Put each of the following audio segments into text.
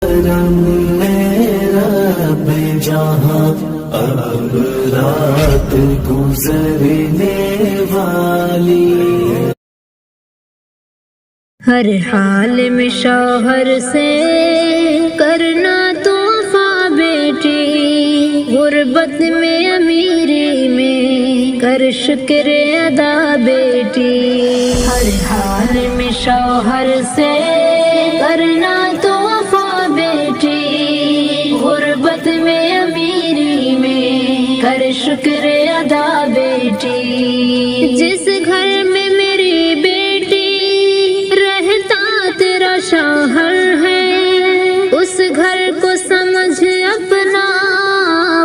کرم رب جہاں اب رات گزرنے والی، ہر حال میں شوہر سے کرنا تو وفا بیٹی، غربت میں امیری میں کر شکر ادا بیٹی، ہر حال میں شوہر سے کرنا تو وفا بیٹی، غربت میں امیری میں کر شکر ادا بیٹی، جس گھر میں میری بیٹی رہتا تیرا شوہر ہے، اس گھر کو سمجھ اپنا،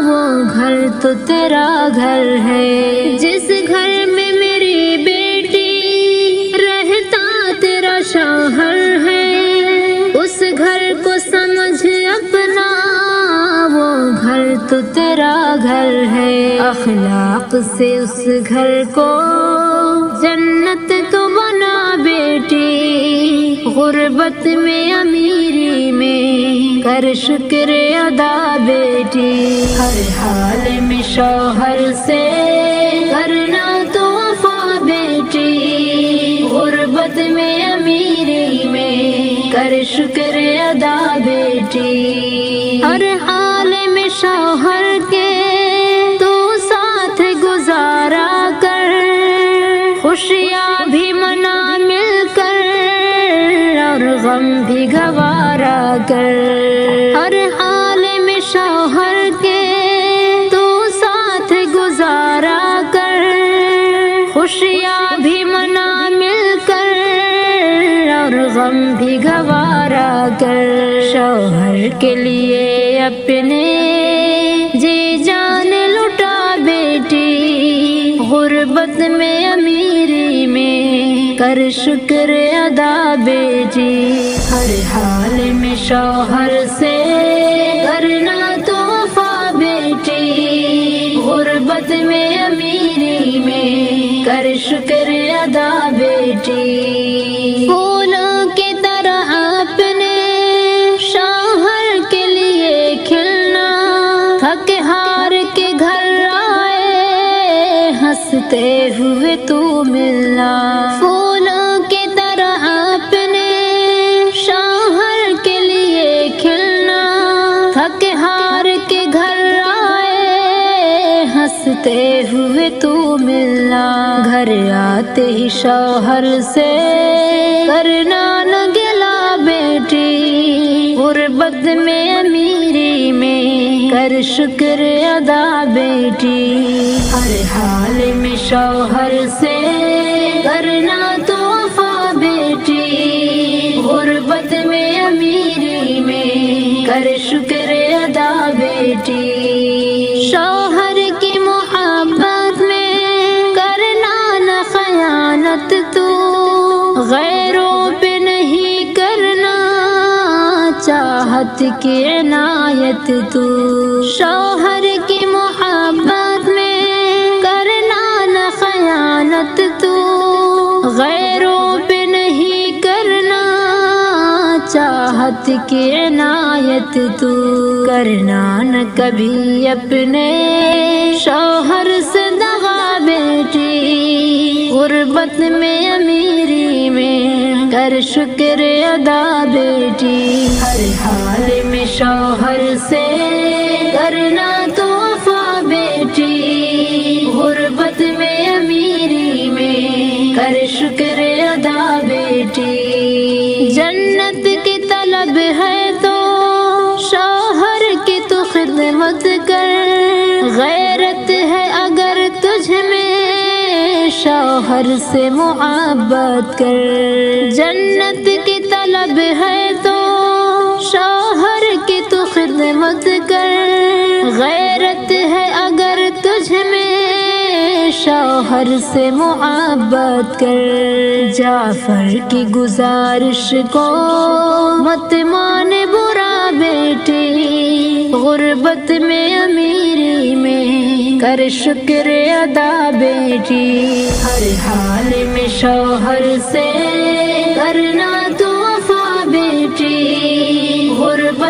وہ گھر تو تیرا گھر ہے، جس گھر میں میری بیٹی رہتا تیرا شوہر ہے، اس گھر کو سمجھ اپنا، وہ گھر تو تیرا گھر ہے، اخلاق سے اس گھر کو جنت تو بنا بیٹی، غربت میں امیری میں کر شکر ادا بیٹی، ہر حال میں شوہر سے کرنا تو وفا بیٹی، غربت میں امیری میں کر شکر ادا بیٹی، ہر حال میں شوہر کے تو ساتھ گزارا کر، خوشیاں بھی منا مل کر اور غم بھی گوارا کر، ہر حال میں شوہر کے تو ساتھ گزارا کر، خوشیاں بھی منا مل کر اور غم بھی گوارا کر، شوہر کے لیے اپنے جی جان لٹا بیٹی، غربت میں امیری میں کر شکر ادا بیٹی، ہر حال میں شوہر سے کرنا تو وفا بیٹی، غربت میں امیری میں کر شکر ادا بیٹی، پھولوں کی طرح اپنے شوہر کے لیے کھلنا، تھک ہار کے گھر آئے ہنستے ہوئے تو ملنا، پھولوں کی طرح اپنے شوہر کے لیے کھلنا، تھک ہار کے گھر آئے ہنستے ہوئے تو ملنا، گھر آتے ہی شوہر سے کرنا نہ گلا بیٹی، غربت میں امیری میں کر شکر ادا بیٹی، ہر حال میں شوہر سے کرنا تو وفا بیٹی، غربت میں امیری میں کر شکر ادا بیٹی، شوہر کی محبت میں کرنا نہ خیانت تو، غیروں پہ نہیں کرنا چاہت کی عنایت تو، شوہر کی محبت میں کرنا نہ خیانت تو، غیروں پہ نہیں کرنا چاہت کی عنایت تو، کرنا نہ کبھی اپنے شوہر سے دغا بیٹی، غربت میں امیری میں کر شکر ادا بیٹی، ہر حال میں شوہر سے کرنا تو وفا بیٹی، غربت میں امیری میں کر شکر ادا بیٹی، جنت کی طلب ہے تو شوہر کی تو خدمت کر، غیرت ہے اگر تجھ میں شوہر سے محبت کر، جنت کی طلب ہے تو شوہر کی تو خدمت کر، غیرت ہے اگر تجھ میں شوہر سے محبت کر، جعفر کی گزارش کو مت مان برا بیٹی، غربت میں امیری میں کر شکر ادا بیٹی، ہر حال میں شوہر سے کرنا تو وفا بیٹی، غربت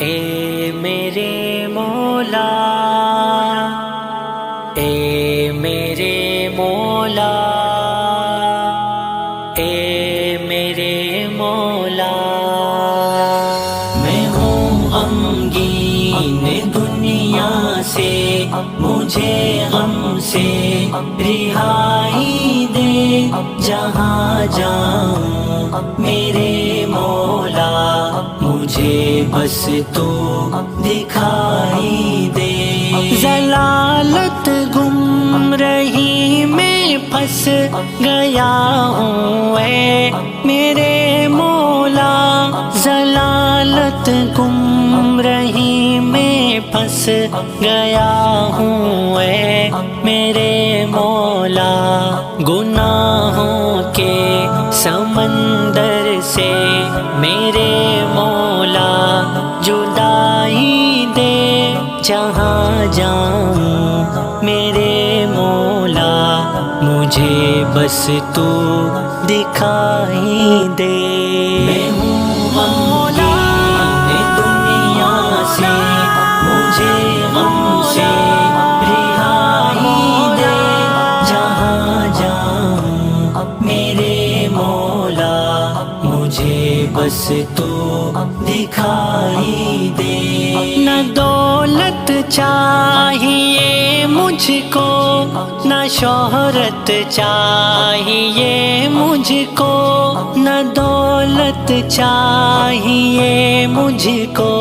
اے میرے مولا، اے میرے مولا، اے میرے مولا، میں ہوں غمگین دنیا سے، مجھے غم سے رہائی دے، جہاں جاؤں میرے مولا، مجھے بس تو دکھائی دے۔ ضلالت گم رہی میں پھنس گیا ہوں اے میرے مولا، ضلالت گم رہی میں پھنس گیا ہوں اے میرے مولا، گناہوں کے سمندر سے میرے مولا جدائی دے، جہاں جاؤں میرے مولا، مجھے بس تو دکھائی دے۔ میں ہوں غمگین دنیا سے، مجھے غم سے رہائی دے، جہاں جاؤں میرے مولا، مجھے بس تو دکھائی دے۔ نہ دولت چاہیے مجھ کو، نہ شہرت چاہیے مجھ کو، نہ دولت چاہیے مجھ کو،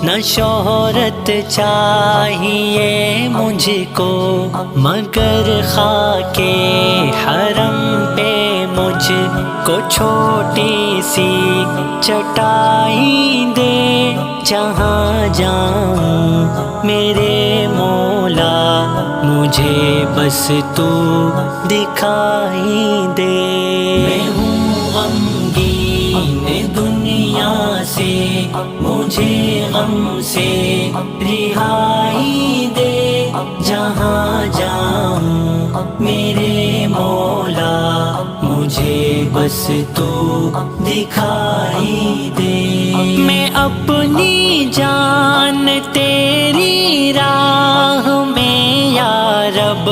نہ شہرت چاہیے مجھ کو، مگر خاک حرم پہ مجھ کو چھوٹی سی چٹائی دے، جہاں جاؤں میرے مولا، مجھے بس تو دکھائی دے۔ میں ہوں غمگین دنیا سے، مجھے غم سے رہائی دے، جہاں جاؤں میرے مولا، مجھے بس تو دکھائی دے۔ میں اپنی جان تیری راہ میں یا رب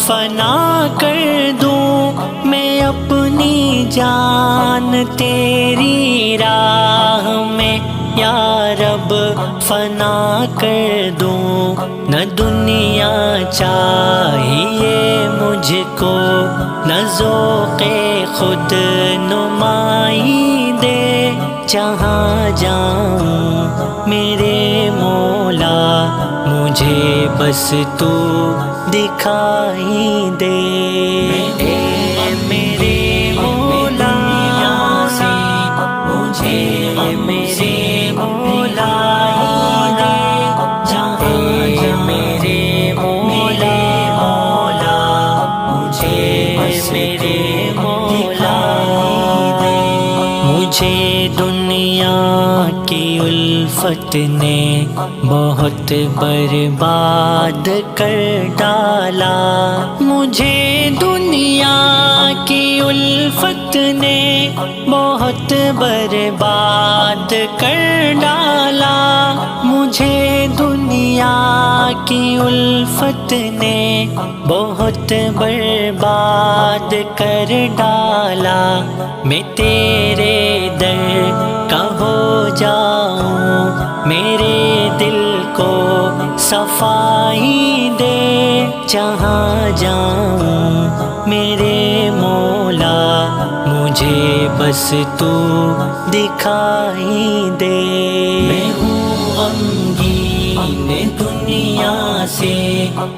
فنا کر دوں، میں اپنی جان تیری راہ میں یا رب فنا کر دوں، نہ دنیا چاہیے مجھ کو، نہ ذوق خود نمائی دے، جہاں جاؤں میرے مولا، مجھے بس تو دکھائی دے۔ اے میرے مولا، مجھے میرے مولا دے، جہاں میرے مولا، مجھے میرے مولا دے۔ مجھے دنیا کی الفت نے بہت برباد کر ڈالا، مجھے دنیا کی الفت نے بہت برباد کر ڈالا، مجھے دنیا کی الفت نے بہت برباد کر ڈالا، میں تیرے در کا ہو جاؤں، میرے دل کو صفائی دے، جہاں جاؤں میرے مولا، مجھے بس تو دکھائی دے۔ میں ہوں غمگین دنیا سے،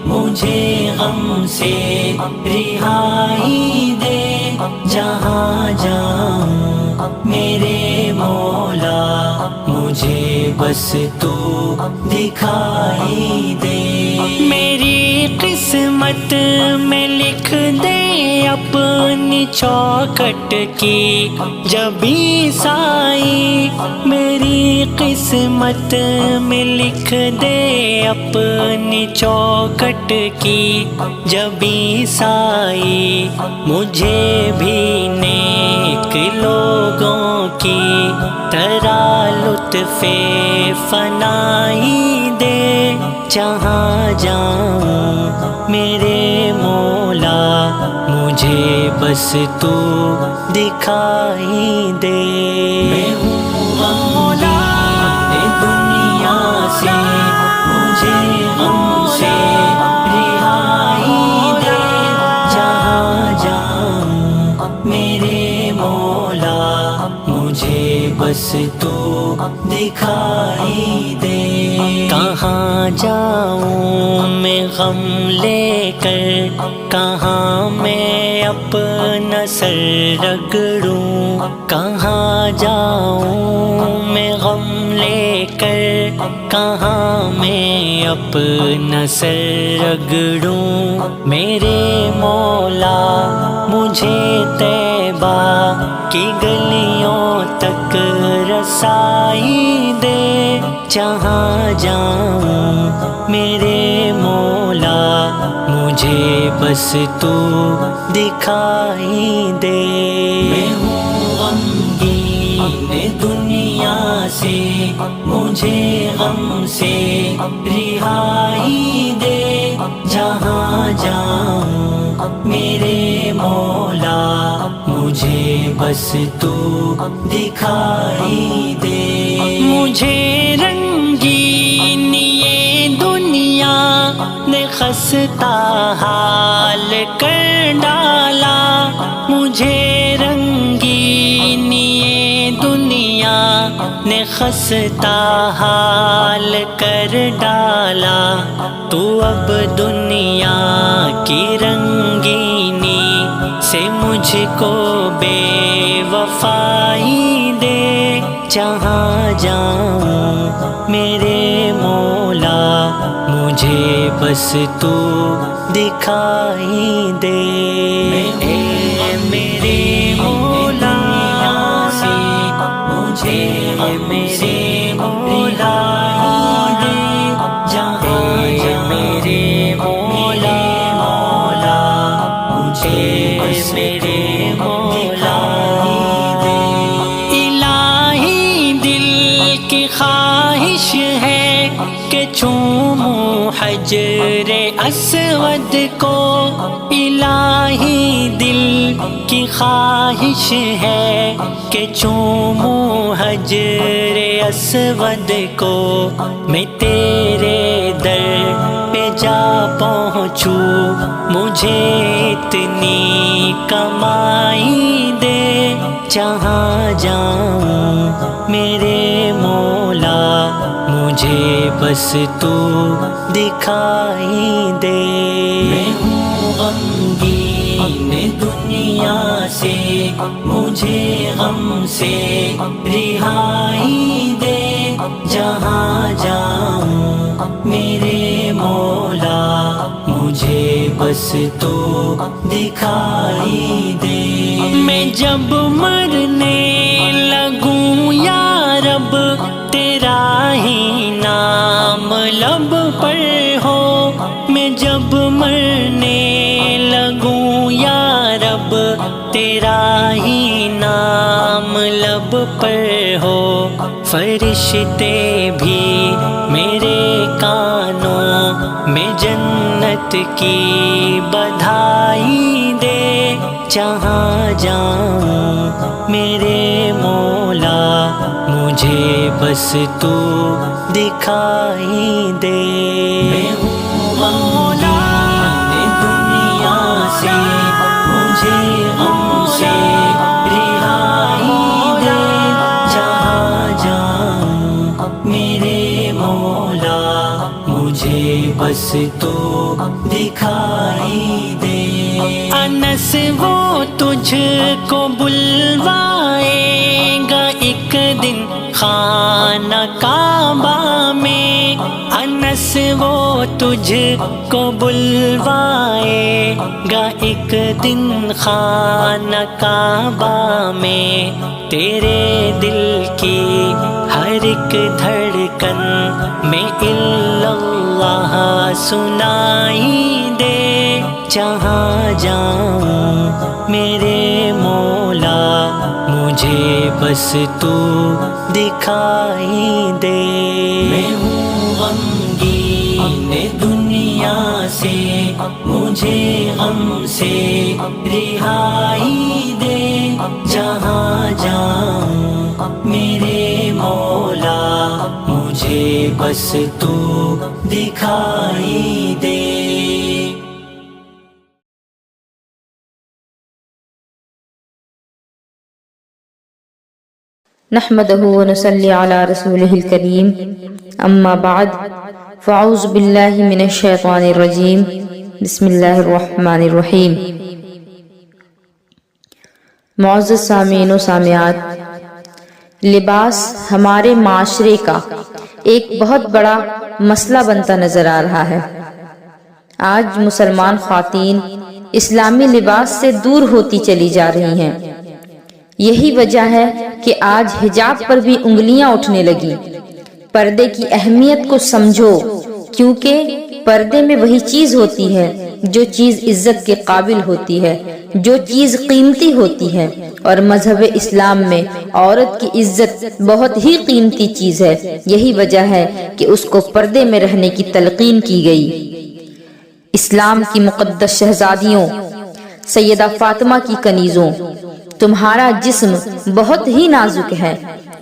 مجھے غم سے رہائی دے، جہاں جاؤں میرے مولا، مجھے بس تو دکھائی دے۔ میری قسمت میں لکھ دے اپنی چوکھٹ کی جب عیسائی، میری قسمت میں لکھ دے اپنی چوکھٹ کی جب عیسائی، مجھے بھی نیک خالق لوگوں کی طرح لطف فنائی دے، جہاں جاؤں میرے مولا مجھے بس تو دکھائی دے۔ میں ہوں غمگین دنیا سے، مجھے غم سے رہائی دے، جہاں جاؤں میرے مولا مجھے بس تو دکھائی دے۔ کہاں جاؤں میں غم لے کر، کہاں میں اپنا سر رگڑوں، کہاں جاؤں میں غم لے کر، کہاں میں اپنا سر رگڑوں۔ میرے مولا مجھے طیبہ کی گلیوں تک رسائی دے، جہاں جاؤں میرے مولا مجھے بس تو دکھائی دے۔ میں ہوں غمگین دنیا سے، مجھے غم سے رہائی دے، جہاں جاؤں میرے مولا مجھے بس تو دکھائی دے۔ مجھے رنگین یہ دنیا نے خستہ حال کر ڈالا، مجھے رنگین یہ دنیا نے خستہ حال کر ڈالا، تو اب دنیا کی رنگینی سے مجھ کو بے وفائی دے، جہاں جاؤں میرے مولا مجھے بس تو دکھائی دے۔ اے میرے مولا سے مجھے میرے مولا دے، جہاں میرے مولا مجھے میرے مولا دے۔ الہی دل کی خواہش ہے کہ چوموں حجر اسود کو، الہی دل کی خواہش ہے کہ چوموں حجر اسود کو، میں تیرے در پہ جا پہنچوں، مجھے اتنی کمائی دے، جہاں جاؤں میرے مولا مجھے بس تو دکھائی دے۔ میں ہوں غمگین دنیا سے، مجھے غم سے رہائی دے، جہاں جاؤں میرے مولا مجھے بس تو دکھائی دے۔ میں جب مرنے لگوں یا رب تیرا ہی نام لب پر ہو، میں جب مرنے لگوں یا رب تیرا ہی نام لب پر ہو، فرشتے بھی میرے کانوں میں جنت کی بدھائی دے، جہاں جاؤں میرے مولا مجھے بس تو دکھائی دے۔ میں ہوں غمگین دنیا سے، مجھے غم سے رہائی دے، جہاں جاؤں میرے مولا مجھے بس تو دکھائی دے۔ انس وہ تجھ کو بلوائے گا ایک دن خانہ کعبہ میں، انس وہ تجھ کو بلوائے گا ایک دن خانہ کعبہ میں، تیرے دل کی ہر ایک دھڑکن میں الا اللہ سنائی دے، جہاں جاؤں میرے مولا मुझे बस तू दिखाई दे। मैं हूँ गमगीन दुनिया से, मुझे गम से रिहाई दे। जहाँ जाऊँ मेरे मौला, मुझे बस तू दिखाई दे। नहमदहु व नसल्ली अला रसूलिहिल करीम, अम्मा बाद, फ़अऊज़ु बिल्लाहि मिनश शैतानिर रजीम, बिस्मिल्लाहिर रहमानिर रहीम। मुअज़्ज़ज़ सामीन व सामियात, लिबास हमारे माशरे का एक बहुत बड़ा मसला बनता नजर आ रहा है। आज मुसलमान ख़वातीन इस्लामी लिबास से दूर होती चली जा रही हैं। यही वजह है कि आज हिजाब पर भी उंगलियां उठने लगी। पर्दे की अहमियत को समझो, क्योंकि पर्दे में वही चीज होती है जो चीज इज्जत के काबिल होती है, जो चीज कीमती होती है। और मजहब इस्लाम में औरत की इज्जत बहुत ही कीमती चीज है। यही वजह है कि उसको पर्दे में रहने की तलकीन की गई। इस्लाम की मुक़द्दस शहजादियों, सैयदा फातिमा की कनीजों, तुम्हारा जिस्म बहुत ही नाजुक है,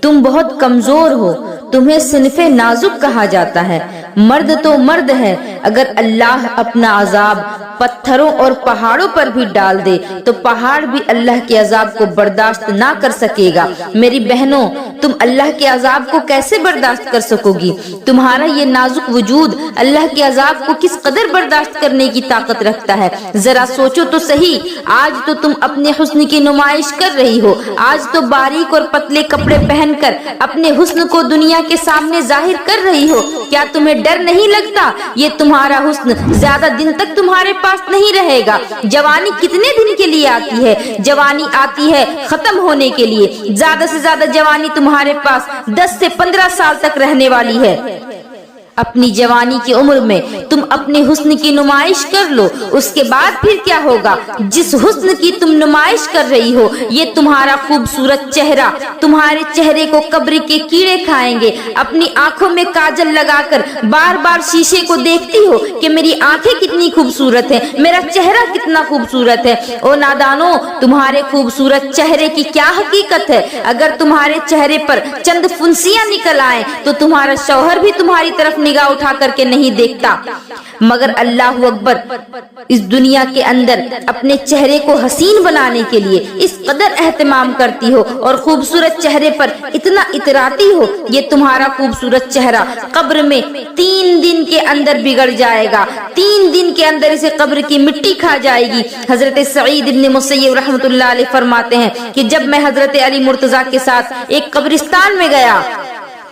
तुम बहुत कमजोर हो, तुम्हें सिनफे नाजुक कहा जाता है। मर्द तो मर्द है, अगर अल्लाह अपना अजाब पत्थरों और पहाड़ों पर भी डाल दे तो पहाड़ भी अल्लाह के अजाब को बर्दाश्त ना कर सकेगा। मेरी बहनों, तुम अल्लाह के अजाब को कैसे बर्दाश्त कर सकोगी? तुम्हारा ये नाजुक वजूद अल्लाह के अजाब को किस कदर बर्दाश्त करने की ताकत रखता है? जरा सोचो तो सही। आज तो तुम अपने हुस्न की नुमाइश कर रही हो। आज तो बारीक और पतले कपड़े पहनकर अपने हुस्न को दुनिया के सामने जाहिर कर रही हो। क्या तुम्हें डर नहीं लगता? ये तुम्हारा हुस्न ज्यादा दिन तक तुम्हारे पास नहीं रहेगा। जवानी कितने दिन के लिए आती है? जवानी आती है खत्म होने के लिए। ज्यादा से ज्यादा जवानी तुम्हारे पास 10 से 15 साल तक रहने वाली है। अपनी जवानी की उम्र में तुम अपने हुस्न की नुमाइश कर लो, उसके बाद फिर क्या होगा? जिस हुस्न की तुम नुमाइश कर रही हो, ये तुम्हारा खूबसूरत चेहरा, तुम्हारे चेहरे को कब्र के कीड़े खाएंगे। अपनी आंखों में काजल लगाकर बार बार शीशे को देखती हो कि मेरी आंखें कितनी खूबसूरत है, मेरा चेहरा कितना खूबसूरत है। ओ नादानो, तुम्हारे खूबसूरत चेहरे की क्या हकीकत है? अगर तुम्हारे चेहरे पर चंद फुंसियां निकल आए तो तुम्हारा शौहर भी तुम्हारी तरफ निगाह उठा करके नहीं देखता। मगर अल्लाह अकबर, इस दुनिया के अंदर अपने चेहरे को हसीन बनाने के लिए इस कदर एहतमाम करती हो और खूबसूरत चेहरे पर इतना इतराती हो। ये तुम्हारा खूबसूरत चेहरा कब्र में 3 दिन के अंदर बिगड़ जाएगा। 3 दिन के अंदर इसे कब्र की मिट्टी खा जाएगी। हजरत सईद इब्न मुसय्यब रहमतुल्लाह अलैह फरमाते हैं कि जब मैं हजरत अली मुर्तजा के साथ एक कब्रिस्तान में गया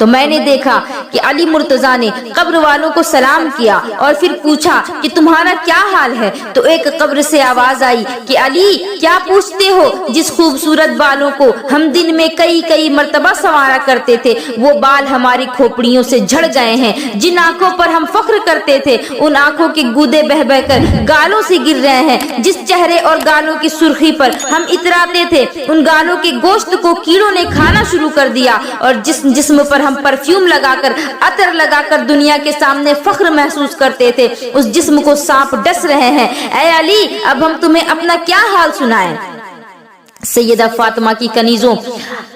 तो मैंने देखा कि अली मुर्तजा ने कब्र वालों को सलाम किया और फिर पूछा कि तुम्हारा क्या हाल है? तो एक कब्र से आवाज आई कि अली, क्या पूछते हो? जिस खूबसूरत बालों को हम दिन में कई मर्तबा संवारा करते थे, वो बाल हमारी खोपड़ियों से झड़ गए हैं। जिन आंखों पर हम फख्र करते थे, उन आंखों के गूदे बह बहकर गालों से गिर रहे हैं। जिस चेहरे और गालों की सुर्खी पर हम इतराते थे, उन गालों के गोश्त को कीड़ों ने खाना शुरू कर दिया। और जिस जिस्म पर हम परफ्यूम लगाकर, अतर लगाकर दुनिया के सामने फख्र महसूस करते थे, उस जिस्म को सांप डस रहे हैं। ऐ अली, अब हम तुम्हें अपना क्या हाल सुनाएं? सैयदा फातिमा की कनीजों,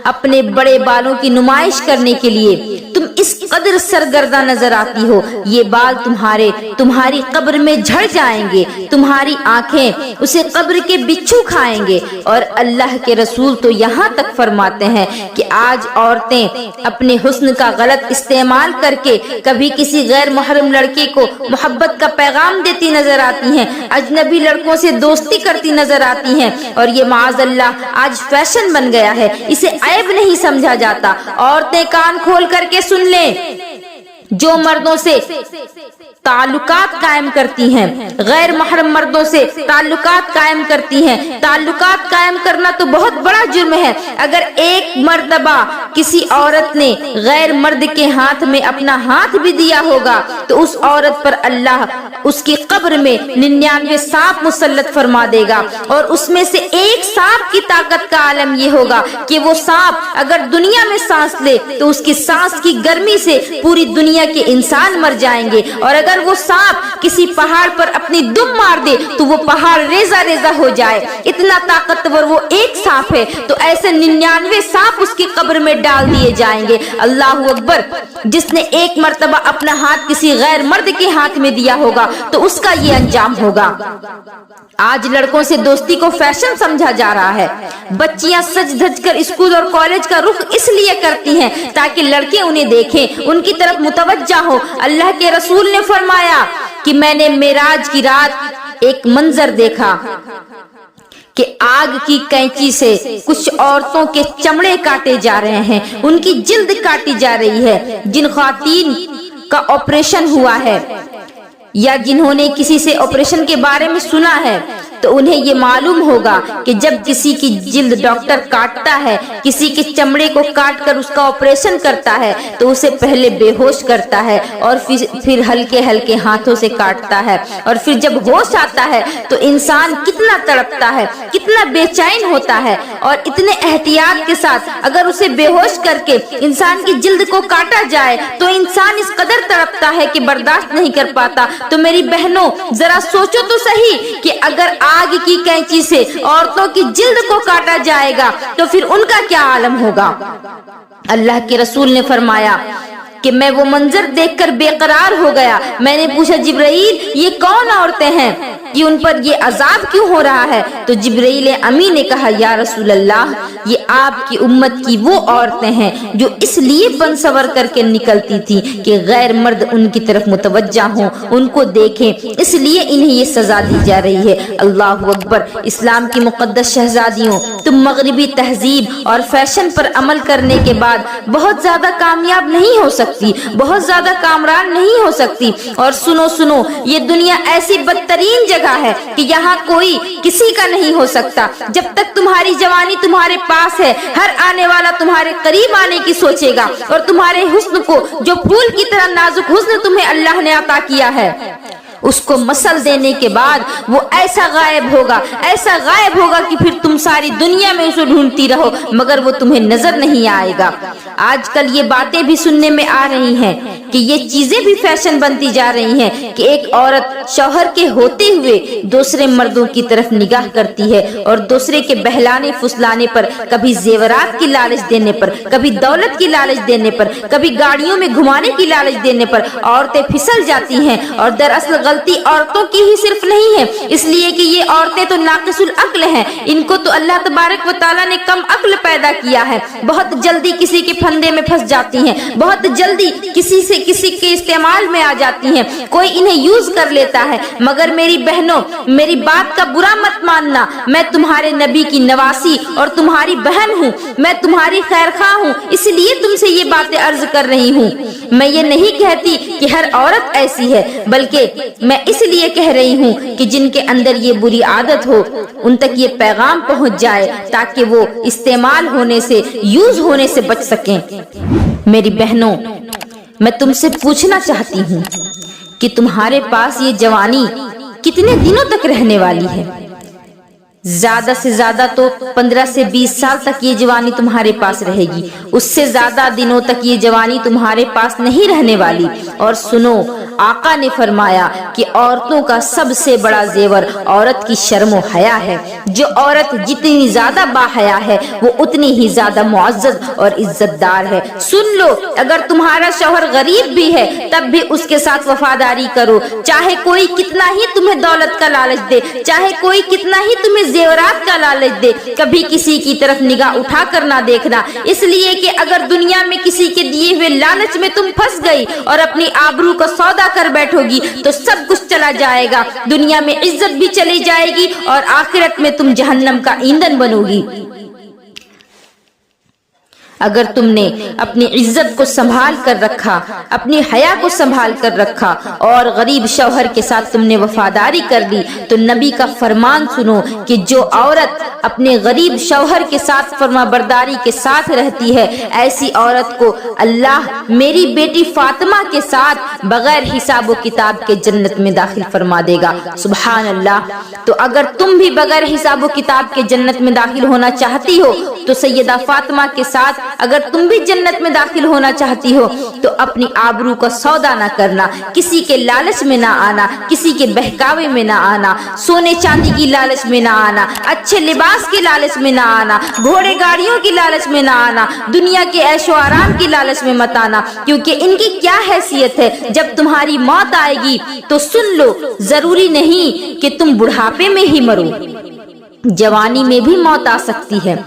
अपने बड़े बालों की नुमाइश करने के लिए तुम इस कदर सरगर्दा नजर आती हो। ये बाल तुम्हारी कब्र में झड़ जाएंगे। तुम्हारी आंखें उसे कब्र के बिच्छू खाएंगे। और अल्लाह के रसूल तो यहाँ तक फरमाते हैं कि आज औरतें अपने हुस्न का गलत इस्तेमाल करके कभी किसी गैर मुहर्रम लड़के को मोहब्बत का पैगाम देती नजर आती हैं, अजनबी लड़कों से दोस्ती करती नजर आती हैं। और ये माज़अल्लाह आज फैशन बन गया है, इसे ऐब नहीं समझा जाता। औरतें कान खोल करके सुन लें, जो मर्दों से ताल्लुकात कायम करती हैं, गैर महरम मर्दों से ताल्लुकात कायम करती हैं। ताल्लुकात कायम करना तो बहुत बड़ा जुर्म है। अगर एक मर्तबा किसी औरत ने गैर मर्द के हाथ में अपना हाथ भी दिया होगा तो उस औरत पर अल्लाह उसकी कब्र में 99 सांप मुसल्लत फरमा देगा, और उसमें से एक सांप की ताकत का आलम ये होगा कि वो सांप अगर दुनिया में सांस ले तो उसकी सांस की गर्मी से पूरी दुनिया के इंसान मर जाएंगे, और अगर वो सांप किसी पहाड़ पर अपनी दुम मार दे तो वो पहाड़ रेजा रेजा हो जाए। इतना ताकतवर वो एक सांप है। तो ऐसे 99 सांप उसकी कब्र में डाल दिए जाएंगे। अल्लाह अकबर। जिसने एक मर्तबा अपना हाथ किसी गैर मर्द के हाथ में दिया होगा तो उसका ये अंजाम होगा। आज लड़कों से दोस्ती को फैशन समझा जा रहा है। बच्चियां सज धज कर स्कूल और कॉलेज का रुख इसलिए करती हैं ताकि लड़के उन्हें देखें, उनकी तरफ मुतवज्जा हो। अल्लाह के रसूल ने फरमाया कि मैंने मेराज की रात एक मंजर देखा कि आग की कैंची से कुछ औरतों के चमड़े काटे जा रहे हैं, उनकी जिल्द काटी जा रही है। जिन ख्वातीन का ऑपरेशन हुआ है या जिन्होंने किसी से ऑपरेशन के बारे में सुना है तो उन्हें ये मालूम होगा कि जब किसी की जिल्द डॉक्टर काटता है, किसी के चमड़े को काट कर उसका ऑपरेशन करता है तो उसे पहले बेहोश करता है और फिर हल्के हल्के हाथों से काटता है, और फिर जब होश आता है तो इंसान कितना तड़पता है, कितना बेचैन होता है। और इतने एहतियात के साथ अगर उसे बेहोश करके इंसान की जिल्द को काटा जाए तो इंसान इस कदर तड़पता है कि बर्दाश्त नहीं कर पाता। तो मेरी बहनों, जरा सोचो तो सही कि अगर आग की कैंची से औरतों की जिल्द को काटा जाएगा तो फिर उनका क्या आलम होगा। अल्लाह के रसूल ने फरमाया कि मैं वो मंजर देखकर बेकरार हो गया। मैंने पूछा, जिब्राइल ये कौन औरतें हैं कि उन पर ये अजाब क्यों हो रहा है? तो जिब्राइल अमीन ने कहा, या रसूल अल्लाह, ये आपकी उम्मत की वो औरतें हैं जो इसलिए बनसवर करके निकलती थी कि गैर मर्द उनकी तरफ मुतवज्जा हों, उनको देखें, इसलिए इन्हें ये सजा दी जा रही है। अल्लाह अकबर। इस्लाम की मुकद्दस शहजादियों, तुम मगरिबी तहजीब और फैशन पर अमल करने के बाद बहुत ज्यादा कामयाब नहीं हो सकती, बहुत ज्यादा कामरान नहीं हो सकती। और सुनो सुनो, ये दुनिया ऐसी बदतरीन जगह है कि यहाँ कोई किसी का नहीं हो सकता। जब तक तुम्हारी जवानी तुम्हारे पास है, हर आने वाला तुम्हारे करीब आने की सोचेगा, और तुम्हारे हुस्न को, जो फूल की तरह नाजुक हुस्न तुम्हें अल्लाह ने अता किया है, उसको मसल देने के बाद वो ऐसा गायब होगा, ऐसा गायब होगा कि फिर तुम सारी दुनिया में उसे ढूंढती रहो मगर वो तुम्हें नजर नहीं आएगा। आजकल ये बातें भी सुनने में आ रही हैं कि ये चीजें भी फैशन बनती जा रही हैं कि एक औरत शौहर के होते हुए दूसरे मर्दों की तरफ निगाह करती है, और दूसरे के बहलाने फुसलाने पर, कभी जेवरात की लालच देने पर, कभी दौलत की लालच देने पर, कभी गाड़ियों में घुमाने की लालच देने पर औरतें फिसल जाती हैं। और दरअसल गलती औरतों की ही सिर्फ नहीं है, इसलिए कि ये औरतें तो नाकिसुल अक्ल हैं, इनको तो अल्लाह तबारक व तआला ने कम अक्ल पैदा किया है। बहुत जल्दी किसी के फंदे में फंस जाती हैं, बहुत जल्दी किसी के इस्तेमाल में आ जाती हैं, कोई इन्हें यूज कर लेता है। मगर मेरी बहनों, मेरी बात का बुरा मत मानना, मैं तुम्हारे नबी की नवासी और तुम्हारी बहन हूँ, मैं तुम्हारी खैरख्वाह हूँ, इसलिए तुमसे ये बातें अर्ज कर रही हूँ। मैं ये नहीं कहती कि हर औरत ऐसी है, बल्कि मैं इसलिए कह रही हूँ कि जिनके अंदर ये बुरी आदत हो उन तक ये पैगाम पहुँच जाए ताकि वो इस्तेमाल होने से, यूज होने से बच सकें। मेरी बहनों, मैं तुमसे पूछना चाहती हूँ कि तुम्हारे पास ये जवानी कितने दिनों तक रहने वाली है? ज्यादा से ज्यादा तो 15 से 20 साल तक ये जवानी तुम्हारे पास रहेगी, उससे ज्यादा दिनों तक ये जवानी तुम्हारे पास नहीं रहने वाली। और सुनो, आका ने फरमाया कि औरतों का सबसे बड़ा जेवर औरत की शर्म और हया है। जो औरत जितनी ज्यादा बाहया है वो उतनी ही ज्यादा मुअज़्ज़ज़ और इज्जतदार है। सुन लो, अगर तुम्हारा शौहर गरीब भी है तब भी उसके साथ वफादारी करो, चाहे कोई कितना ही तुम्हें दौलत का लालच दे, चाहे कोई कितना ही तुम्हें जेवरात का लालच दे, कभी किसी की तरफ निगाह उठा कर ना देखना, इसलिए कि अगर दुनिया में किसी के दिए हुए लालच में तुम फंस गई और अपनी आबरू का सौदा कर बैठोगी तो सब कुछ चला जाएगा, दुनिया में इज्जत भी चली जाएगी और आखिरत में तुम जहन्नम का ईंधन बनोगी। अगर तुमने अपनी इज्जत को संभाल कर रखा, अपनी हया को संभाल कर रखा और गरीब शौहर के साथ तुमने वफादारी कर ली, तो नबी का फरमान सुनो कि जो औरत अपने गरीब शौहर के साथ फरमाबरदारी के साथ रहती है, ऐसी औरत को अल्लाह मेरी बेटी फातिमा के साथ बगैर हिसाब व किताब के जन्नत में दाखिल फरमा देगा। सुभान अल्लाह। तो अगर तुम भी बगैर हिसाब व किताब के जन्नत में दाखिल होना चाहती हो तो सैयदा फातिमा के साथ अगर तुम भी जन्नत में दाखिल होना चाहती हो तो अपनी आबरू का सौदा ना करना, किसी के लालच में ना आना, किसी के बहकावे में ना आना, सोने चांदी की लालच में ना आना, अच्छे लिबास की लालच में ना आना, घोड़े गाड़ियों की लालच में ना आना, दुनिया के ऐशो आराम की लालच में मत आना, क्योंकि इनकी क्या हैसियत है। जब तुम्हारी मौत आएगी तो सुन लो, जरूरी नहीं कि तुम बुढ़ापे में ही मरो, जवानी में भी मौत आ सकती है।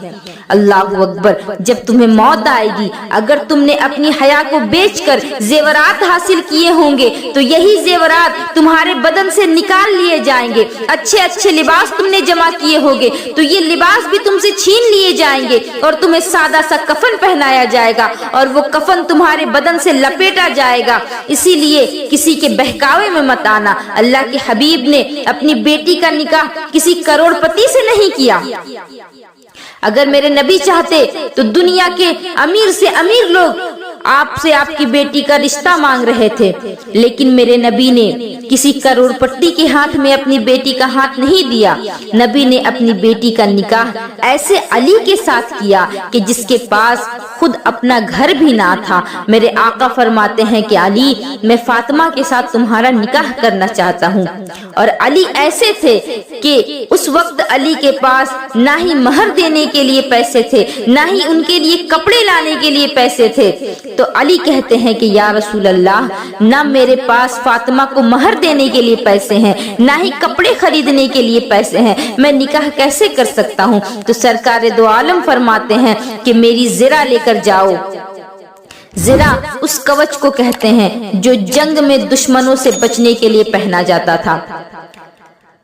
अल्लाहु अकबर। जब तुम्हें मौत आएगी, अगर तुमने अपनी हया को बेचकर जेवरात हासिल किए होंगे तो यही जेवरात तुम्हारे बदन से निकाल लिए जाएंगे। अच्छे अच्छे लिबास तुमने जमा किए होंगे तो ये लिबास भी तुमसे छीन लिए जाएंगे और तुम्हें सादा सा कफन पहनाया जाएगा और वो कफन तुम्हारे बदन से लपेटा जाएगा। इसीलिए किसी के बहकावे में मत आना। अल्लाह के हबीब ने अपनी बेटी का निकाह किसी करोड़पति से नहीं किया। अगर मेरे नबी चाहते तो दुनिया के अमीर से अमीर लोग आपसे आपकी बेटी का रिश्ता मांग रहे थे, लेकिन मेरे नबी ने किसी करोड़पति के हाथ में अपनी बेटी का हाथ नहीं दिया। नबी ने अपनी बेटी का निकाह ऐसे अली के साथ किया कि जिसके पास खुद अपना घर भी ना था। मेरे आका फरमाते हैं कि अली, मैं फातिमा के साथ तुम्हारा निकाह करना चाहता हूँ। और अली ऐसे थे कि उस वक्त अली के पास ना ही महर देने के लिए पैसे थे, ना ही उनके लिए कपड़े लाने के लिए पैसे थे। तो अली कहते हैं कि या रसूल अल्लाह, ना मेरे पास फातिमा को महर देने के लिए पैसे हैं, ना ही कपड़े खरीदने के लिए पैसे हैं, मैं निकाह कैसे कर सकता हूँ। तो सरकार दो आलम फरमाते हैं कि मेरी ज़रा लेकर जाओ। ज़रा उस कवच को कहते हैं जो जंग में दुश्मनों से बचने के लिए पहना जाता था।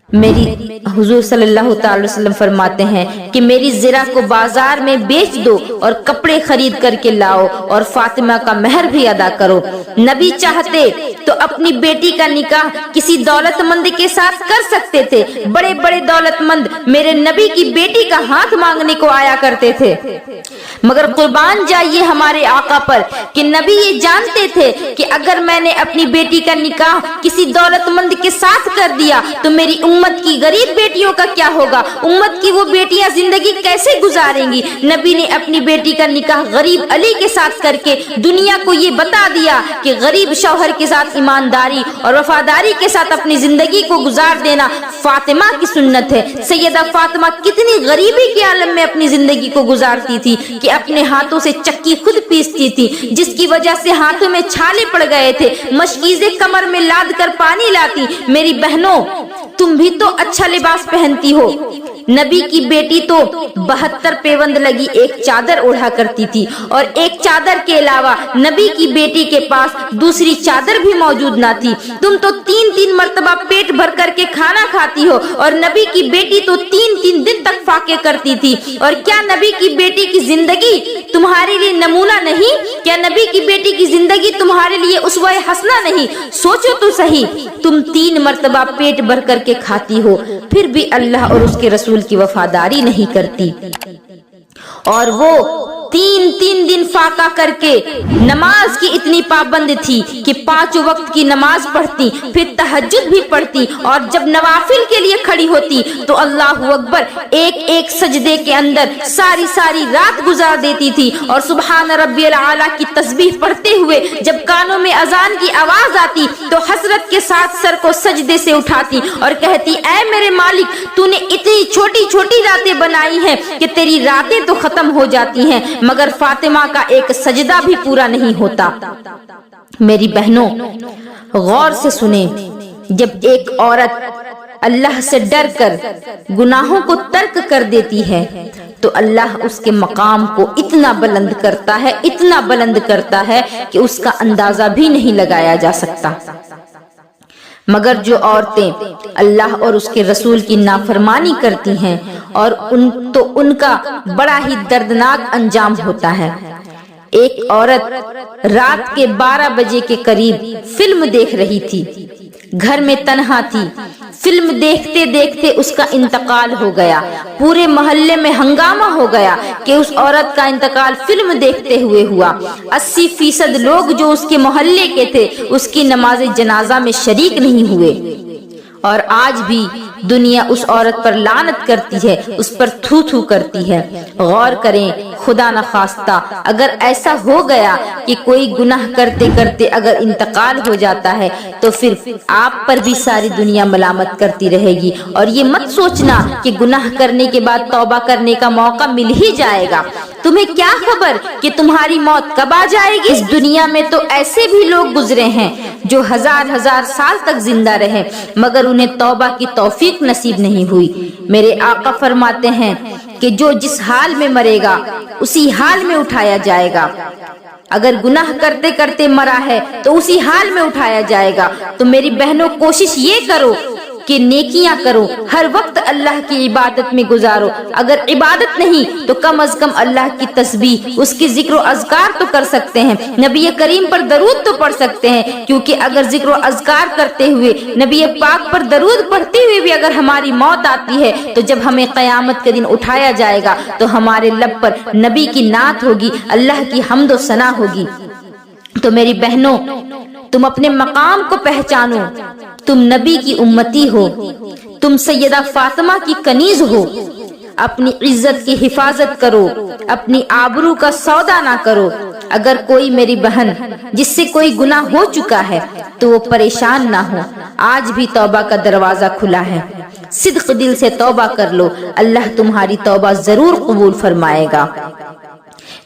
मेरी हुजूर सल्लल्लाहु अलैहि वसल्लम फरमाते हैं कि मेरी ज़रा को बाजार में बेच दो और कपड़े खरीद करके लाओ और फातिमा का महर भी अदा करो। नबी चाहते तो अपनी बेटी का निकाह किसी दौलतमंद के साथ कर सकते थे। बड़े बड़े दौलतमंद मेरे नबी की बेटी का हाथ मांगने को आया करते थे, मगर कुर्बान जाइए हमारे आका पर कि नबी ये जानते थे कि अगर मैंने अपनी बेटी का निकाह किसी दौलतमंद के साथ कर दिया तो मेरी उम्मत की गरीब बेटियों का क्या होगा, उम्मत की वो बेटियां जिंदगी कैसे गुजारेंगी। नबी ने अपनी बेटी का निकाह गरीब अली के साथ करके दुनिया को ये बता दिया कि गरीब शौहर के साथ ईमानदारी और वफादारी के साथ अपनी जिंदगी को गुजार देना फातिमा की सुन्नत है। सैयदा फातिमा कितनी गरीबी के आलम में अपनी जिंदगी को गुजारती थी कि अपने हाथों से चक्की खुद पीसती थी, जिसकी वजह से हाथों में छाले पड़ गए थे, मशकीज़े कमर में लाद कर पानी लाती। मेरी बहनों, तुम भी तो अच्छा लिबास पहनती हो। नबी की बेटी तो 72 पेवंद लगी एक चादर ओढ़ा करती थी और एक चादर के अलावा नबी की बेटी के पास दूसरी चादर भी मौजूद ना थी। तुम तो 3-3 मर्तबा पेट भर करके खाना खाती हो और नबी की बेटी तो 3-3 दिन तक फाके करती थी। और क्या नबी की बेटी की जिंदगी तुम्हारे लिए नमूना नहीं? क्या नबी की बेटी की जिंदगी तुम्हारे लिए उसवा हसना नहीं? सोचो तो सही, तुम 3 मर्तबा पेट भर करके खाती हो, फिर भी अल्लाह और उसके रसूल की वफादारी नहीं करती। और वो 3-3 दिन फाका करके नमाज की इतनी पाबंद थी कि 5 वक्त की नमाज पढ़ती, फिर तहज्जुद भी पढ़ती और जब नवाफिल के लिए खड़ी होती तो अल्लाहु अकबर एक एक सजदे के अंदर सारी सारी रात गुजार देती थी। और सुबहान रब्बियल आला की तस्बीह पढ़ते हुए जब कानों में अजान की आवाज आती तो हसरत के साथ सर को सजदे से उठाती और कहती, ऐ मेरे मालिक, तूने इतनी छोटी छोटी रातें बनाई हैं कि तेरी रातें तो खत्म हो जाती हैं मगर फातिमा का एक सजदा भी पूरा नहीं होता। मेरी बहनों, गौर से सुने, जब एक औरत अल्लाह से डर कर गुनाहों को तर्क कर देती है तो अल्लाह उसके मकाम को इतना बुलंद करता है, इतना बुलंद करता है कि उसका अंदाजा भी नहीं लगाया जा सकता। मगर जो औरतें अल्लाह और उसके रसूल की नाफरमानी करती हैं और उनका बड़ा ही दर्दनाक अंजाम होता है। ایک عورت رات کے 12 بجے کے قریب فلم دیکھ رہی تھی، گھر میں تنہا تھی۔ فلم دیکھتے دیکھتے اس کا انتقال ہو گیا۔ پورے محلے میں ہنگامہ ہو گیا کہ اس عورت کا انتقال فلم دیکھتے ہوئے ہوا۔ 80% لوگ جو اس کے محلے کے تھے اس کی نماز جنازہ میں شریک نہیں ہوئے، اور آج بھی دنیا اس عورت پر لعنت کرتی ہے، اس پر تھو تھو کرتی ہے۔ غور کریں، خدا نخواستہ اگر ایسا ہو گیا کہ کوئی گناہ کرتے کرتے اگر انتقال ہو جاتا ہے تو پھر آپ پر بھی ساری دنیا ملامت کرتی رہے گی، اور یہ مت سوچنا کہ گناہ کرنے کے بعد توبہ کرنے کا موقع مل ہی جائے گا۔ تمہیں کیا خبر کہ تمہاری موت کب آ جائے گی؟ اس دنیا میں تو ایسے بھی لوگ گزرے ہیں جو ہزار سال تک زندہ رہے مگر انہیں توبہ کی توفیق نصیب نہیں ہوئی۔ میرے آقا فرماتے ہیں کہ جو جس حال میں مرے گا اسی حال میں اٹھایا جائے گا۔ اگر گناہ کرتے کرتے مرا ہے تو اسی حال میں اٹھایا جائے گا۔ تو میری بہنوں، کوشش یہ کرو کہ نیکیاں کرو، ہر وقت اللہ کی عبادت میں گزارو۔ اگر عبادت نہیں تو کم از کم اللہ کی تسبیح، اس کی ذکر و اذکار تو کر سکتے ہیں، نبی کریم پر درود تو پڑھ سکتے ہیں، کیونکہ اگر ذکر و اذکار کرتے ہوئے نبی پاک پر درود پڑھتے ہوئے بھی اگر ہماری موت آتی ہے تو جب ہمیں قیامت کے دن اٹھایا جائے گا تو ہمارے لب پر نبی کی نعت ہوگی، اللہ کی حمد و ثنا ہوگی۔ تو میری بہنوں، تم اپنے مقام کو پہچانو، تم نبی کی امتی ہو، تم سیدہ فاطمہ کی کنیز ہو۔ اپنی عزت کی حفاظت کرو، اپنی آبرو کا سودا نہ کرو۔ اگر کوئی میری بہن جس سے کوئی گناہ ہو چکا ہے تو وہ پریشان نہ ہو، آج بھی توبہ کا دروازہ کھلا ہے۔ صدق دل سے توبہ کر لو، اللہ تمہاری توبہ ضرور قبول فرمائے گا۔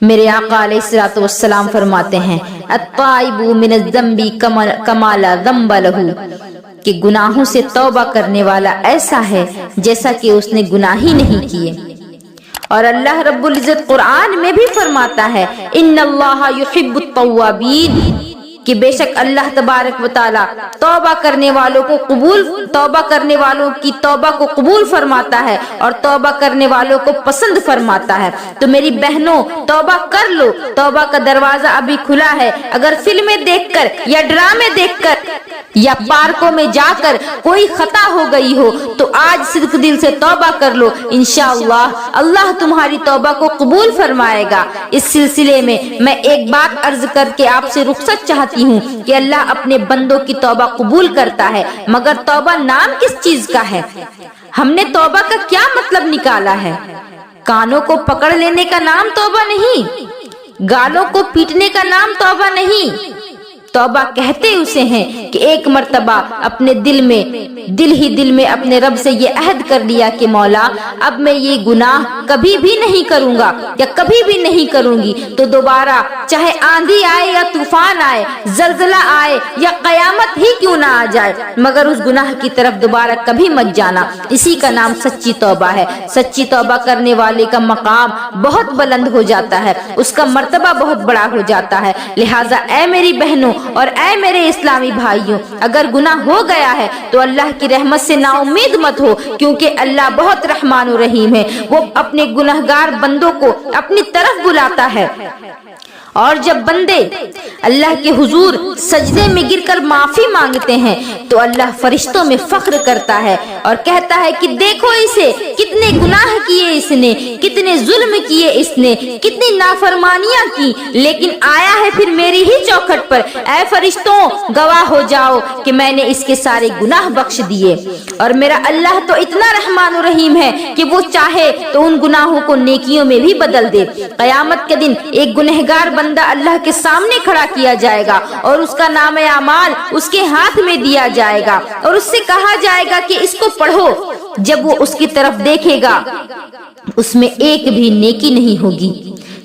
میرے آقا علیہ الصلوۃ والسلام فرماتے ہیں التائب من الذنب کما لا ذنب لہ، کہ گناہوں سے توبہ کرنے والا ایسا ہے جیسا کہ اس نے گناہ ہی نہیں کیے۔ اور اللہ رب العزت قرآن میں بھی فرماتا ہے ان اللہ یحب التوابین، کہ بے شک اللہ تبارک و تعالی توبہ کرنے والوں کی توبہ کو قبول فرماتا ہے اور توبہ کرنے والوں کو پسند فرماتا ہے۔ تو میری بہنوں، توبہ کر لو، توبہ کا دروازہ ابھی کھلا ہے۔ اگر فلمیں دیکھ کر یا ڈرامے دیکھ کر یا پارکوں میں جا کر کوئی خطا ہو گئی ہو تو آج صدق دل سے توبہ کر لو، انشاءاللہ اللہ تمہاری توبہ کو قبول فرمائے گا۔ اس سلسلے میں میں ایک بات عرض کر کے آپ سے رخصت چاہتی ہوں کہ اللہ اپنے بندوں کی توبہ قبول کرتا ہے، مگر توبہ نام کس چیز کا ہے؟ ہم نے توبہ کا کیا مطلب نکالا ہے؟ کانوں کو پکڑ لینے کا نام توبہ نہیں، گالوں کو پیٹنے کا نام توبہ نہیں۔ توبہ کہتے اسے ہیں کہ ایک مرتبہ اپنے دل میں اپنے رب سے یہ عہد کر لیا کہ مولا اب میں یہ گناہ کبھی بھی نہیں کروں گا یا کبھی بھی نہیں کروں گی، تو دوبارہ چاہے آندھی آئے یا طوفان آئے، زلزلہ آئے یا قیامت ہی کیوں نہ آ جائے، مگر اس گناہ کی طرف دوبارہ کبھی مت جانا۔ اسی کا نام سچی توبہ ہے۔ سچی توبہ کرنے والے کا مقام بہت بلند ہو جاتا ہے، اس کا مرتبہ بہت بڑا ہو جاتا ہے۔ لہٰذا اے میری بہنوں اور اے میرے اسلامی بھائیوں، اگر گناہ ہو گیا ہے تو اللہ کی رحمت سے نا امید مت ہو، کیونکہ اللہ بہت رحمان و رحیم ہے۔ وہ اپنے گنہگار بندوں کو اپنی طرف بلاتا ہے، اور جب بندے اللہ کے حضور سجدے میں گر کر معافی مانگتے ہیں تو اللہ فرشتوں میں فخر کرتا ہے اور کہتا ہے کہ دیکھو اسے، کتنے گناہ کیے اس نے، کتنے ظلم کیے اس نے، کتنی نافرمانیاں کی، لیکن آیا ہے پھر میری ہی چوکھٹ پر۔ اے فرشتوں، گواہ ہو جاؤ کہ میں نے اس کے سارے گناہ بخش دیے۔ اور میرا اللہ تو اتنا رحمان و رحیم ہے کہ وہ چاہے تو ان گناہوں کو نیکیوں میں بھی بدل دے۔ قیامت کے دن ایک گنہگار بندہ اللہ کے سامنے کھڑا کیا جائے گا اور اس کا نام اعمال اس کے ہاتھ میں دیا جائے گا اور اس سے کہا جائے گا کہ اس کو پڑھو۔ جب وہ اس کی طرف دیکھے گا اس میں ایک بھی نیکی نہیں ہوگی۔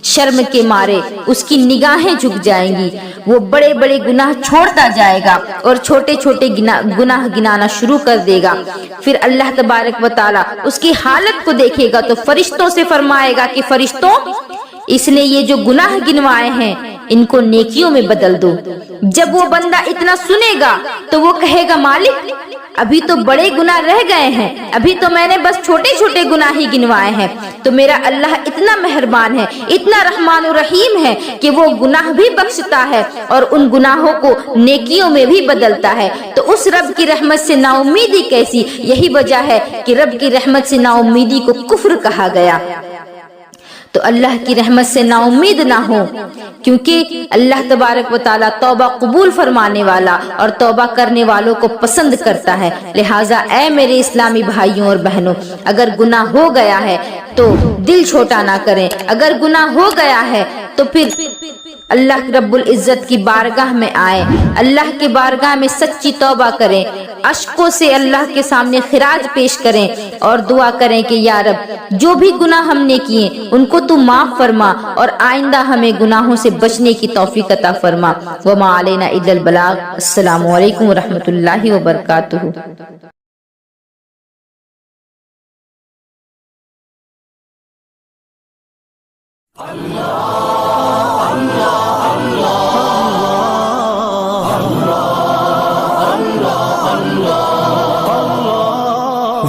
شرم کے مارے اس کی نگاہیں جھک جائیں گی، وہ بڑے بڑے گناہ چھوڑتا جائے گا اور چھوٹے چھوٹے گناہ گنانا شروع کر دے گا۔ پھر اللہ تبارک و تعالی اس کی حالت کو دیکھے گا تو فرشتوں سے فرمائے گا کہ فرشتوں، اس نے یہ جو گناہ گنوائے ہیں ان کو نیکیوں میں بدل دو۔ جب وہ بندہ اتنا سنے گا تو وہ کہے گا مالک अभी तो बड़े गुनाह रह गए हैं, अभी तो मैंने बस छोटे छोटे गुनाह ही गिनवाए हैं। तो मेरा अल्लाह इतना मेहरबान है, इतना रहमान और रहीम है कि वो गुनाह भी बख्शता है और उन गुनाहों को नेकियों में भी बदलता है। तो उस रब की रहमत से नाउम्मीदी कैसी? यही वजह है कि रब की रहमत से नाउम्मीदी को कुफ्र कहा गया। तो अल्लाह की रहमत से नाउम्मीद ना हो, क्योंकि अल्लाह तबारक व तआला तौबा कबूल फरमाने वाला और तौबा करने वालों को पसंद करता है। लिहाजा ऐ मेरे इस्लामी भाइयों और बहनों, अगर गुनाह हो गया है तो दिल छोटा ना करें। अगर गुनाह हो गया है तो फिर अल्लाह रब्बुल इज्जत की बारगाह में आए, अल्लाह की बारगाह में सच्ची तौबा करें, अश्कों से अल्लाह के सामने खिराज पेश करें और दुआ करें कि या रब जो भी गुनाह हमने किए उनको तू माफ फरमा और आइंदा हमें गुनाहों से बचने की तौफीक अता फरमा। वमा अलैना इल्लल बलाग। अस्सलामु अलैकुम व रहमतुल्लाहि व बरकातुहू।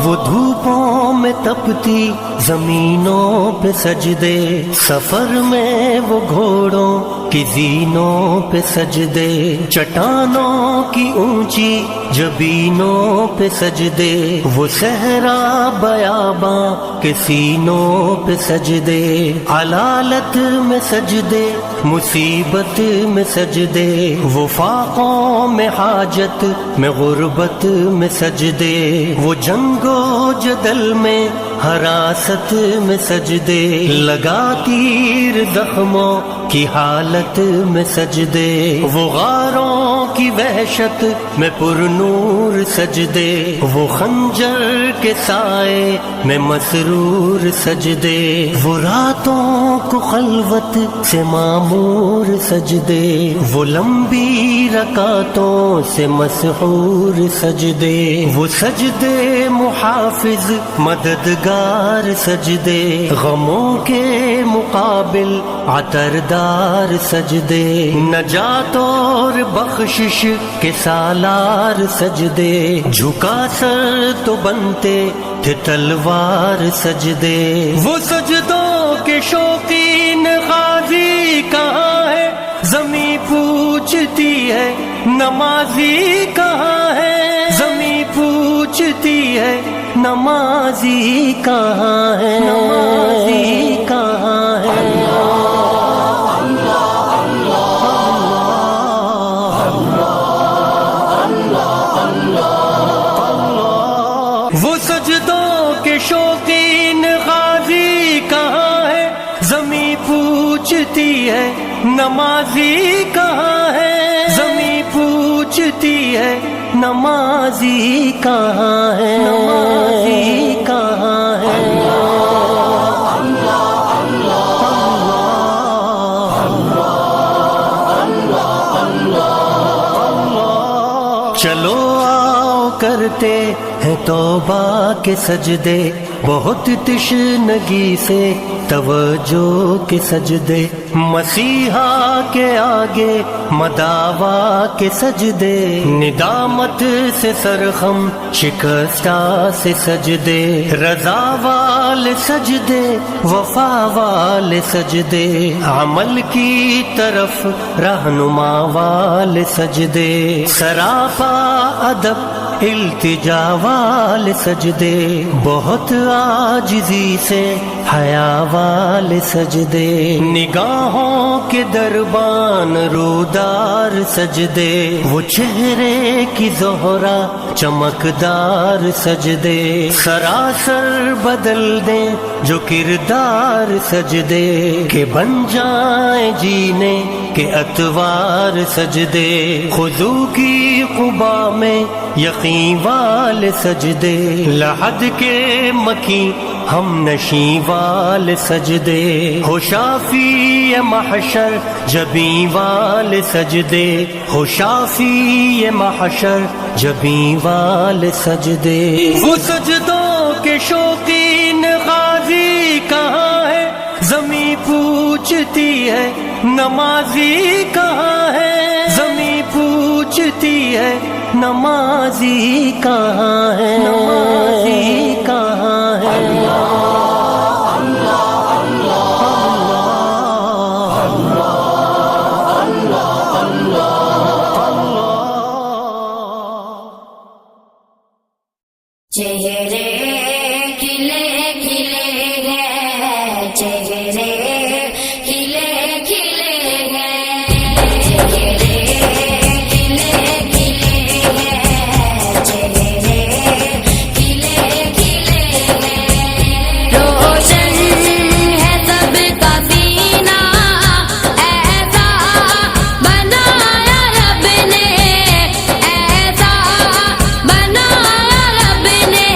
वो धूपों में तपती जमीनों पे सजदे, सफर में वो घोड़ों की जीनों पे सजदे, चट्टानों की ऊंची जबीनों पे सजदे, वो सहरा बयाबां के सीनों पे सजदे, अलालत में सजदे, मुसीबत में सजदे, वो फाकों में हाजत में गुर्बत में सजदे, वो जंगो जदल में हरासत में सजदे, लगा तीर जख्मों की हालत में सजदे, वो गारों की वहशत में पुरनूर सजदे, वो खंजर के साए में मसरूर सजदे, वो रातों को खलवत से मामूर सजदे, वो लंबी रकातों से मसहूर सजदे, वो सजदे मुहाफिज मददगार सजदे, गमों के मुकाबिल अतरदार सजदे, नजात और बख्शिश के सालार सजदे, झुका सर तो बनते थे तलवार सजदे, वो सजदों के शौकीन गाजी कहाँ है, ज़मीं पूछती है नमाजी कहाँ है, ज़मीं पूछती है नमाजी कहाँ है, नमाजी कहाँ है। वो सजदों के शौकीन गाजी कहाँ है, ज़मीं पूछती है नमाजी कहाँ है, ज़मीं पूछती है नमाजी कहाँ है, नमाजी कहाँ है। चलो आओ करते हैं तौबा के सजदे, बहुत तशनगी से तवज्जो के सजदे, मसीहा के आगे मदावा के सजदे, निदामत से सरखम शिकस्ता से सजदे, रजा वाले सजदे, वफा वाले सजदे, अमल की तरफ रहनुमा वाले सजदे, सरापा अदब इल्तिजा वाले सजदे, बहुत आजिज़ी से हया वाले सजदे, निगाहों के दरबान रूदार सजदे, वो चेहरे की ज़ोहरा चमकदार सजदे, सरासर बदल दें जो किरदार सजदे, के बन जाए जीने के अतवार सजदे, खुदू की क़ुबा में यकीन वाले सजदे, लहद के मकी हम नशी वाले सजदे, हो शाफी महशर जबी वाले सजदे, हो शाफी महशर जबी वाले सजदे, वो सजदों के शौकीन गाजी कहाँ है, ज़मीं पूछती है नमाजी कहाँ है, ज़मीं पूछती है نمازی کہاں ہے، نمازی کہاں ہے؟ چہرے کھلے کھلے ہیں، چہرے کھلے کھلے ہیں، چہرے کھلے کھلے ہیں، چہرے کھلے کھلے ہیں، روشن ہے سب کا سینہ، ایسا بنایا رب نے، ایسا بنایا رب نے،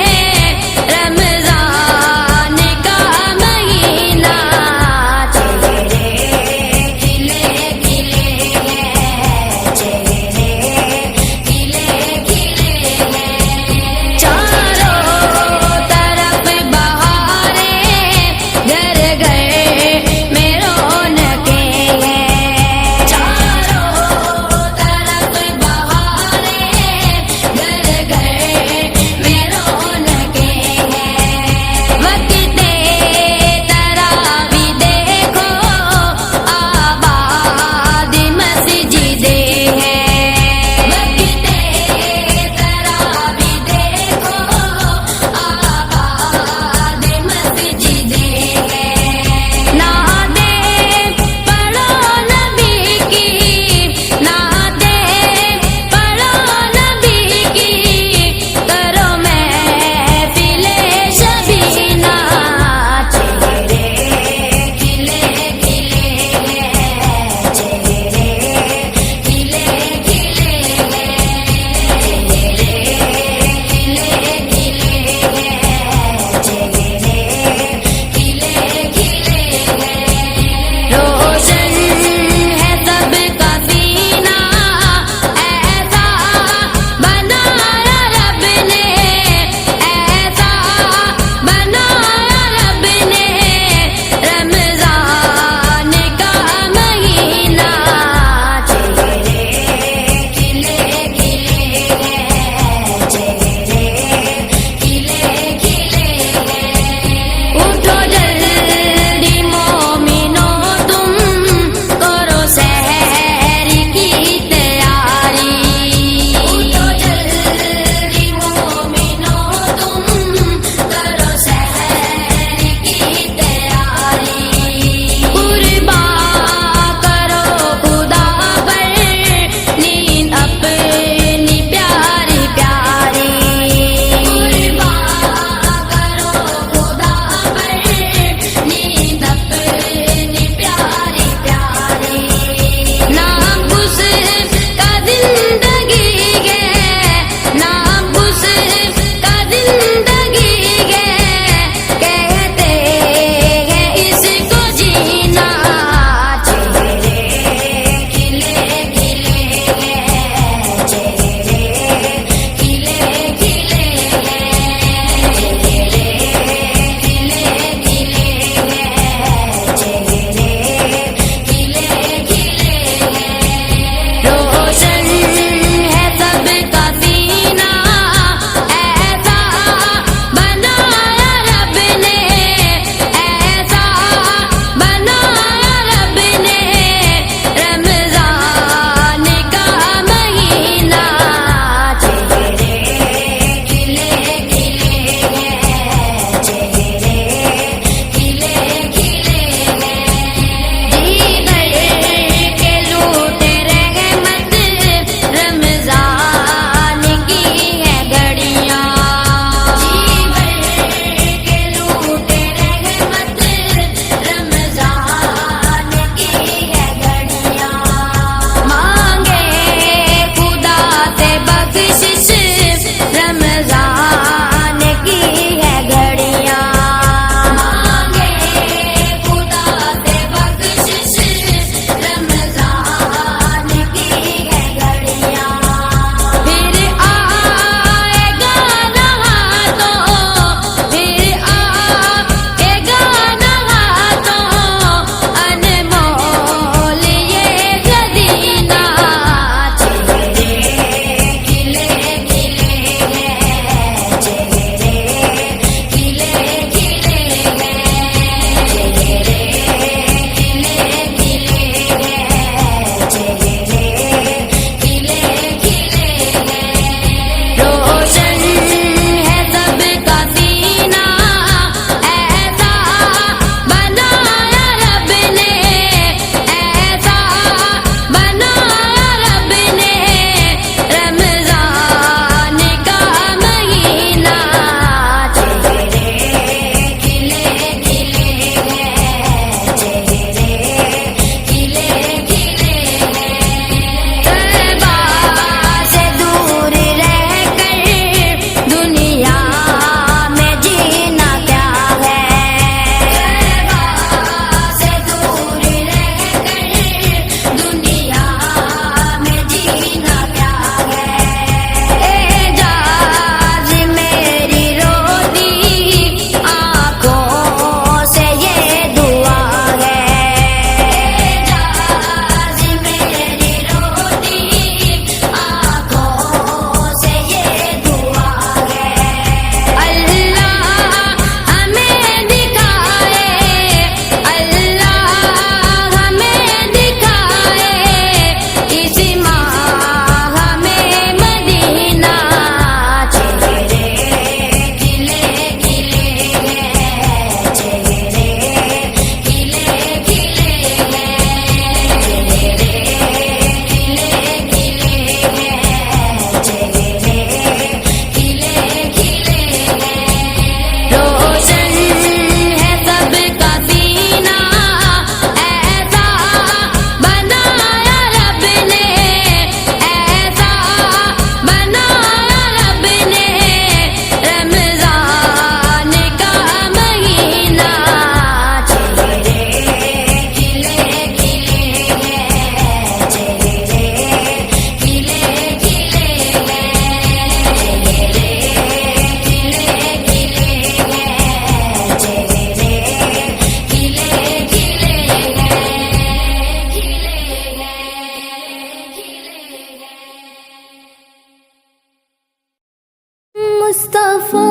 मुस्तफा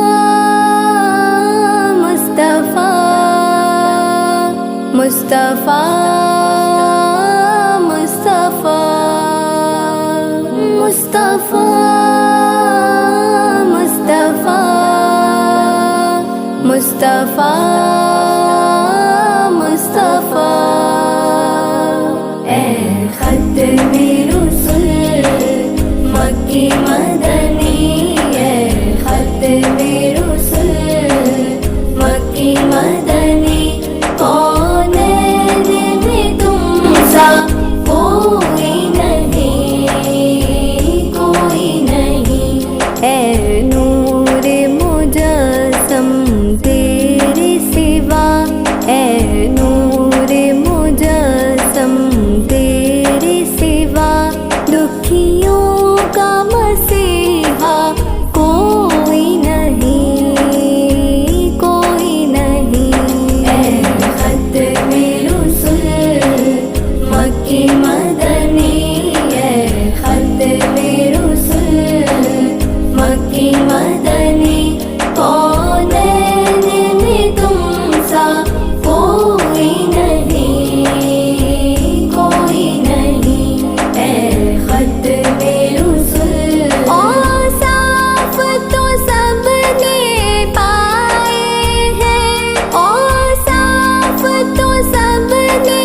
मुस्तफा मुस्तफा मुस्तफा मुस्तफा मुस्तफा मुस्तफा मुस्तफा ए खत्मे रुसुल मक्की मदनी ए खत्मे रुसुल मक्की मदनी कौनैन में तुम सा कोई नहीं ए नूर मुजस्सम तेरे सिवा ए नूर मुजस्सम तेरे सिवा दुखियों का मसीहा कोई नहीं ए खत्मे रुसुल मक्की मदनी ए खत्मे रुसुल मक्की मदनी कौनैन में तुम सा कोई नहीं ए खत्मे रुसुल औसाफ तो सबने पाए हैं औसाफ तो सबने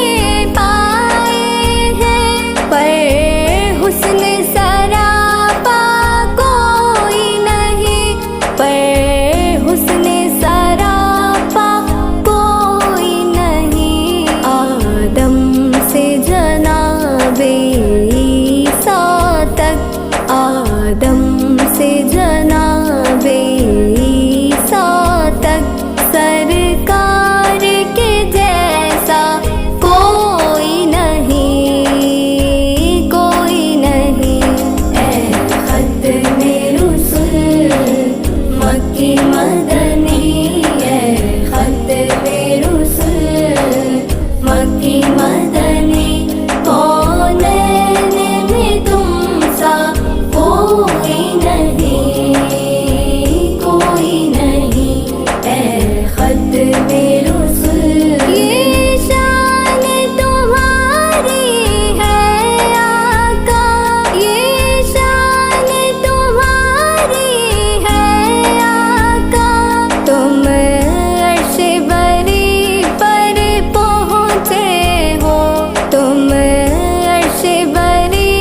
पाए हैं पर हुस्न सरापा कोई नहीं पर हुस्न सरापा कोई नहीं आदम से जनाबे ईसा तक आदम से जनाबे ईसा तक सरकार के जैसा कोई नहीं ए खत्मे रुसुल मक्की मदनी ए खत्मे रुसुल मक्की मदनी कौनैन में तुम सा कोई नहीं ए खत्मे रुसुल ये शान तुम्हारी है आका ये शान तुम्हारी है आका तुम अर्श बरी पर पहुँचे हो तुम अर्श बरी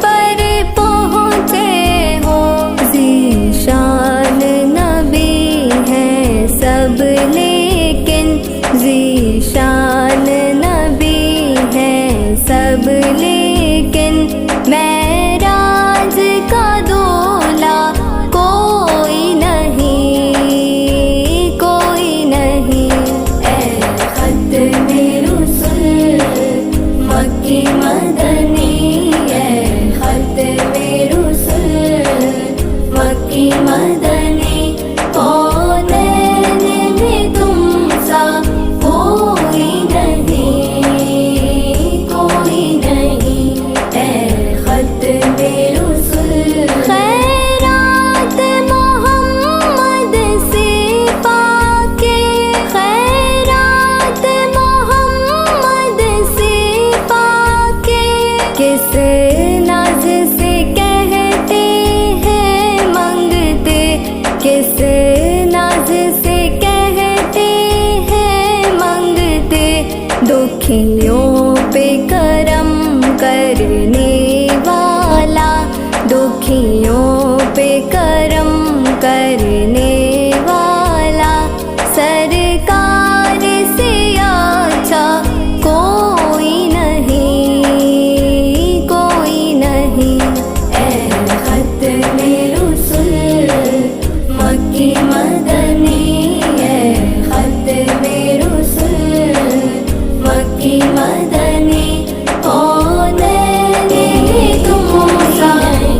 पर पहुँचे हो ज़ीशान नबी है सब लेकिन ज़ीशान नबी है सब लेकिन मेराज का दूल्हा कोई नहीं ए खत्मे रुसुल मक्की मदनी ए खत्मे रुसुल मक्की मदनी कौनैन में तुम सा कोई नहीं ए खत्मे रुसुल खैरात मोहम्मद से पाके खैरात मोहम्मद से पाके किस नाज से कहते हैं मंगते किस नाज से कहते हैं मंगते दुखियों पे करम करने वाला दुखियों पे करम करने